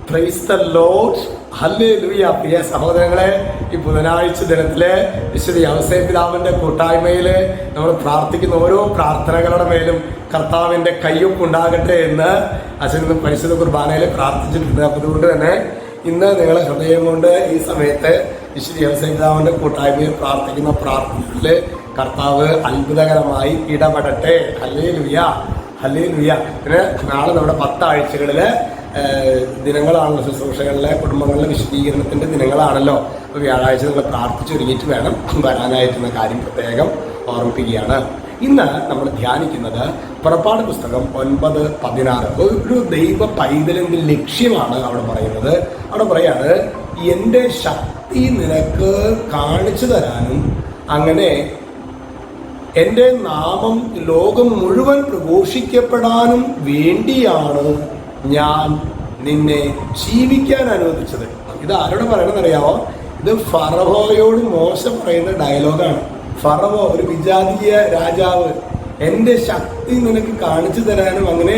Price the lord, hallelujah. പ്രിയ സഹോദരങ്ങളെ, ഈ ബുധനാഴ്ച ദിനത്തിലെ വിശുദ്ധ യൗസേപ്പ് പിതാവിന്റെ കൂട്ടായ്മയിൽ നമ്മൾ പ്രാർത്ഥിക്കുന്ന ഓരോ പ്രാർത്ഥനകളുടെ മേലും കർത്താവിന്റെ കയ്യൊപ്പ് ഉണ്ടാകട്ടെ എന്ന് അച്ഛനും പരിശുദ്ധ കുർബാനയിൽ പ്രാർത്ഥിച്ചിട്ടുണ്ട്. അതുകൊണ്ട് തന്നെ ഇന്ന് നിങ്ങളെ ഹൃദയം കൊണ്ട് ഈ സമയത്ത് വിശുദ്ധ യൗസേപ്പ് പിതാവിന്റെ കൂട്ടായ്മയിൽ പ്രാർത്ഥിക്കുന്ന പ്രാർത്ഥനകളിൽ കർത്താവ് അത്ഭുതകരമായി ഇടപെടട്ടെ. Hallelujah, hallelujah. പിന്നെ നാളെ നമ്മുടെ 10 ആഴ്ചകളില് ദിനങ്ങളാണല്ലോ, ശുശ്രൂഷകളിലെ കുടുംബങ്ങളിലെ വിശദീകരണത്തിന്റെ ദിനങ്ങളാണല്ലോ. അപ്പോൾ വ്യാഴാഴ്ച നിങ്ങൾ പ്രാർത്ഥിച്ചൊരുങ്ങിയിട്ട് വേണം വരാനായിട്ടുള്ള കാര്യം പ്രത്യേകം ഓർമ്മിപ്പിക്കുകയാണ്. ഇന്ന് നമ്മൾ ധ്യാനിക്കുന്നത് പുറപ്പാട് പുസ്തകം 9:16. ഒരു ദൈവ പൈതലിന്റെ ലക്ഷ്യമാണ് അവിടെ പറയുന്നത്. അവിടെ പറയാണ്, എൻ്റെ ശക്തി നിനക്ക് കാണിച്ചു തരാനും അങ്ങനെ എൻ്റെ നാമം ലോകം മുഴുവൻ പ്രഘോഷിക്കപ്പെടാനും വേണ്ടിയാണ് ഞാൻ നിന്നെ ജീവിക്കാൻ അനുവദിച്ചത്. ഇത് ആരോട് പറയണമെന്നറിയാമോ? ഇത് ഫറവോയോട് മോശ പറയുന്ന ഡയലോഗാണ്. ഫറവോ, ഒരു വിജാതീയ രാജാവ്, എൻ്റെ ശക്തി നിനക്ക് കാണിച്ചു തരാനും അങ്ങനെ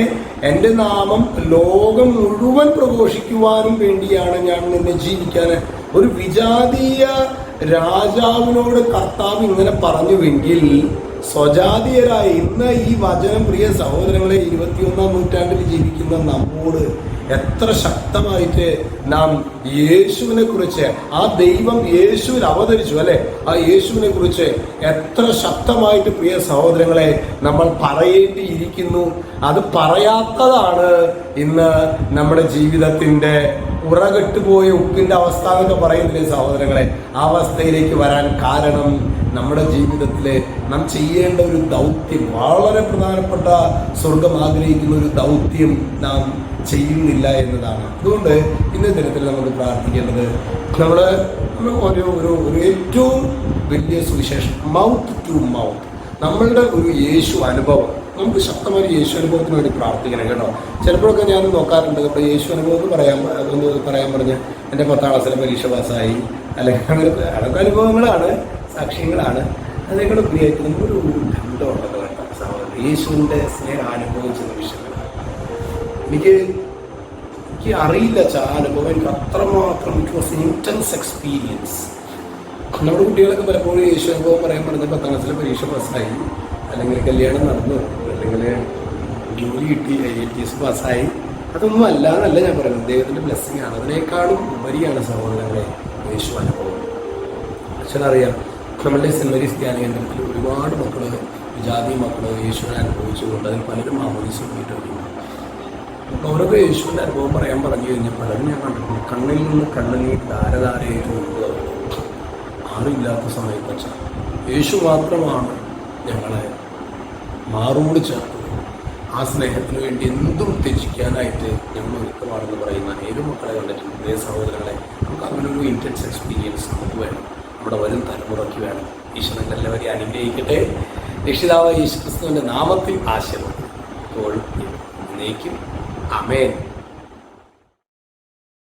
എൻ്റെ നാമം ലോകം മുഴുവൻ പ്രഘോഷിക്കുവാനും വേണ്ടിയാണ് ഞാൻ നിന്നെ ജീവിക്കാൻ. ഒരു വിജാതീയ രാജാവിനോട് കർത്താവ് ഇങ്ങനെ പറഞ്ഞുവെങ്കിൽ സ്വജാതീയരായ ഇന്ന് ഈ വചനം, പ്രിയ സഹോദരങ്ങളെ, 21-ാം നൂറ്റാണ്ടിൽ ജീവിക്കുന്ന നമ്മോട് എത്ര ശക്തമായിട്ട് നാം യേശുവിനെ കുറിച്ച്, ആ ദൈവം യേശുവിൽ അവതരിച്ചു അല്ലെ, ആ യേശുവിനെ കുറിച്ച് എത്ര ശക്തമായിട്ട് പ്രിയ സഹോദരങ്ങളെ നമ്മൾ പറയേണ്ടിയിരിക്കുന്നു. അത് പറയാത്തതാണ് ഇന്ന് നമ്മുടെ ജീവിതത്തിന്റെ ഉറകെട്ടുപോയ ഉപ്പിന്റെ അവസ്ഥ എന്നൊക്കെ പറയുന്നില്ലേ സഹോദരങ്ങളെ? ആ അവസ്ഥയിലേക്ക് വരാൻ കാരണം നമ്മുടെ ജീവിതത്തിൽ നാം ചെയ്യേണ്ട ഒരു ദൗത്യം, വളരെ പ്രധാനപ്പെട്ട, സ്വർഗം ആഗ്രഹിക്കുന്ന ഒരു ദൗത്യം നാം ചെയ്യുന്നില്ല എന്നതാണ്. അതുകൊണ്ട് ഇന്നത്തെ ദിനത്തിൽ നമുക്ക് പ്രാർത്ഥിക്കേണ്ടത്, നമ്മൾ ഒരു ഏറ്റവും വലിയ സുവിശേഷം, മൗത്ത് ടു മൗത്ത്, നമ്മളുടെ ഒരു യേശു അനുഭവം, നമുക്ക് ശക്തമായ യേശു അനുഭവത്തിന് വേണ്ടി പ്രാർത്ഥിക്കണം കേട്ടോ. ചിലപ്പോഴൊക്കെ ഞാൻ നോക്കാറുണ്ട്, നമ്മുടെ യേശു അനുഭവം എന്ന് പറയാൻ പറഞ്ഞ് എൻ്റെ 10ാം ക്ലാസ്സിലെ പരീക്ഷ പാസ്സായി, അല്ലെങ്കിൽ അതൊക്കെ അനുഭവങ്ങളാണ്, സാക്ഷ്യങ്ങളാണ്. അതേക്കൂടെ ഉപയോഗിക്കുന്ന ഒരു ബന്ധമുണ്ടല്ലോ കേട്ടോ സഹോദരൻ, യേശുവിൻ്റെ സ്നേഹം അനുഭവിച്ച നിമിഷങ്ങളാണ്. എനിക്ക് അറിയില്ല ആ അനുഭവം, എനിക്ക് അത്രമാത്രം ഇറ്റ് വാസ് ഇൻറ്റൻസ് എക്സ്പീരിയൻസ്. നമ്മുടെ കുട്ടികളൊക്കെ പലപ്പോഴും യേശു അനുഭവം പറയാൻ പറഞ്ഞ 10ാം ക്ലാസ്സിലെ പരീക്ഷ പാസ്സായി, അല്ലെങ്കിൽ കല്യാണം നടന്നു, അല്ലെങ്കിൽ ജോലി കിട്ടി, IELTS പാസ്സായി, അതൊന്നും അല്ല എന്നല്ല ഞാൻ പറയുന്നത്. ദൈവത്തിൻ്റെ ബ്ലെസ്സിങ് ആണ്. അതിനേക്കാളും ഉപരിയാണ് സഹോദരങ്ങളെ യേശു അനുഭവം. അച്ഛനറിയാം, നമ്മളുടെ സെന്റ് മേരീസ് ധ്യാന കേന്ദ്രത്തിൽ ഒരുപാട് മക്കൾ, വിജാതി മക്കൾ യേശുവിനെ അനുഭവിച്ചുകൊണ്ട് അതിൽ പലരും മാമോദീസ പോയിട്ടുണ്ട്. അപ്പോൾ അവരൊക്കെ യേശുവിൻ്റെ അനുഭവം പറയാൻ പറഞ്ഞു കഴിഞ്ഞാൽ പലരും ഞാൻ കണ്ടിട്ടുണ്ട്, കണ്ണിൽ നിന്ന് കണ്ണുനീർ ധാരധാരയായിട്ട് കൊണ്ടുപോകും. ആരുമില്ലാത്ത സമയത്ത് വെച്ചാൽ യേശു മാത്രമാണ് ഞങ്ങളെ മാറോട് ചേർത്തത്. ആ സ്നേഹത്തിന് വേണ്ടി എന്തും ത്യജിക്കാനായിട്ട് ഞങ്ങൾ ഒരുക്കമാണെന്ന് പറയുന്ന ഏത് മക്കളെ കണ്ടിട്ടുണ്ട്. ഇതേ സഹോദരങ്ങളെ, നമുക്ക് അങ്ങനെ ഒരു ഇൻറ്റൻസ് എക്സ്പീരിയൻസ് നമുക്ക് വേണം, നമ്മുടെ വരും തലമുറയ്ക്ക് വേണം. ഈശ്വരൻ എല്ലാവരെയും അനുഗ്രഹിക്കട്ടെ. രക്ഷിതാവായ യേശുക്രിസ്തുവിൻ്റെ നാമത്തിൽ ആശീർവദിക്കും. ഇപ്പോൾ എന്നേക്കും ആമേൻ.